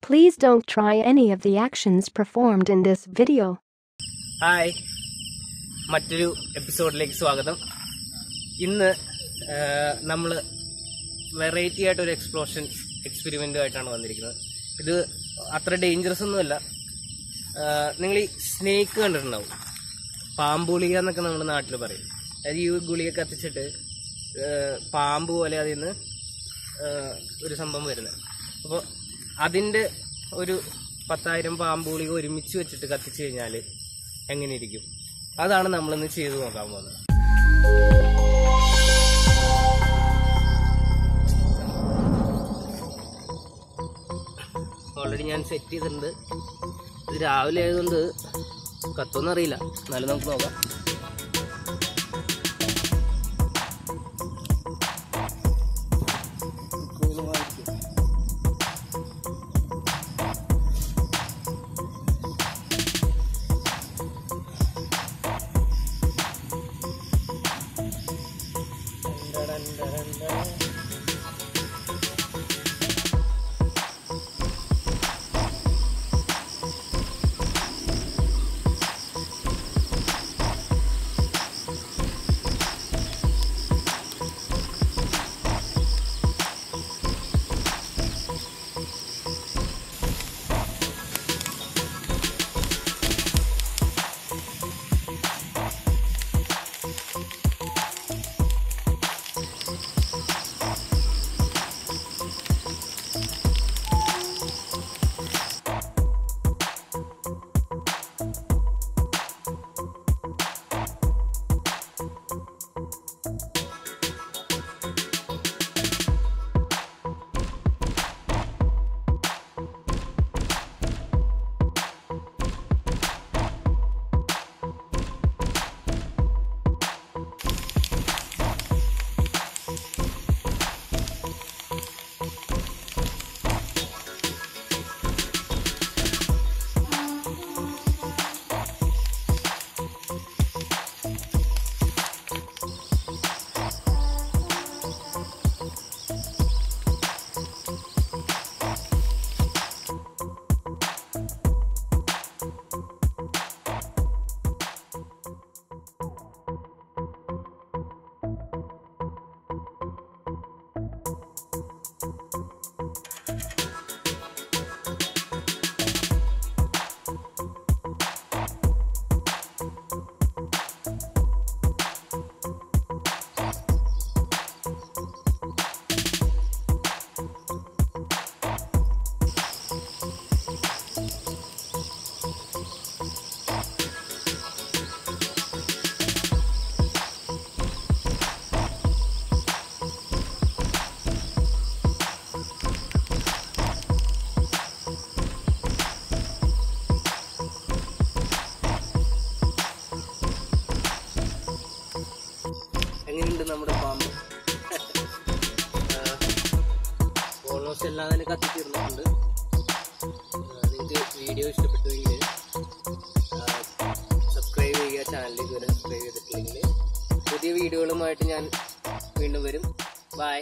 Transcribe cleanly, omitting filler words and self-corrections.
Please don't try any of the actions performed in this video. Hi, മറ്റൊരു എപ്പിസോഡിലേക്ക് സ്വാഗതം. ഇന്ന് നമ്മൾ വെറൈറ്റി ആയിട്ട് ഒരു എക്സ്പെരിമെന്റുമായിട്ടാണ് വന്നിരിക്കുന്നത്. ഇത് അത്ര ഡേഞ്ചറസ് ഒന്നുമല്ല. നിങ്ങൾ ഈ സ്നേക്ക് കണ്ടിട്ടുണ്ടാവും, പാമ്പ് ഗുളിക എന്നൊക്കെ നമ്മുടെ നാട്ടിൽ പറയും. അതായത് ഈ ഗുളിക കത്തിച്ചിട്ട് പാമ്പ് പോലെ അതിൽ നിന്ന് ഒരു സംഭവം വരുന്നത്. അപ്പോൾ അതിൻ്റെ ഒരു 10,000 പാമ്പ് ഗുളിക ഒരുമിച്ച് വെച്ചിട്ട് കത്തിച്ചു കഴിഞ്ഞാൽ എങ്ങനെ ഇരിക്കും? അതാണ് നമ്മളിന്ന് ചെയ്ത് നോക്കാൻ പോകുന്നത്. ഓൾറെഡി ഞാൻ സെറ്റ് ചെയ്തിട്ടുണ്ട്. ഇത് രാവിലെ ആയതുകൊണ്ട് കത്തൊന്നും അറിയില്ല, എന്നാലും നമുക്ക് നോക്കാം. എങ്ങനെയുണ്ട് നമ്മുടെ പാമ്പ്? ഓൾമോസ്റ്റ് എല്ലാം തന്നെ കത്തിത്തീർന്നിട്ടുണ്ട്. നിങ്ങൾക്ക് വീഡിയോ ഇഷ്ടപ്പെട്ടുവെങ്കിൽ സബ്സ്ക്രൈബ് ചെയ്യുക. ചാനലിൽ ഇതുവരെ സബ്സ്ക്രൈബ് ചെയ്തിട്ടില്ലെങ്കിൽ പുതിയ വീഡിയോകളുമായിട്ട് ഞാൻ വീണ്ടും വരും. ബൈ.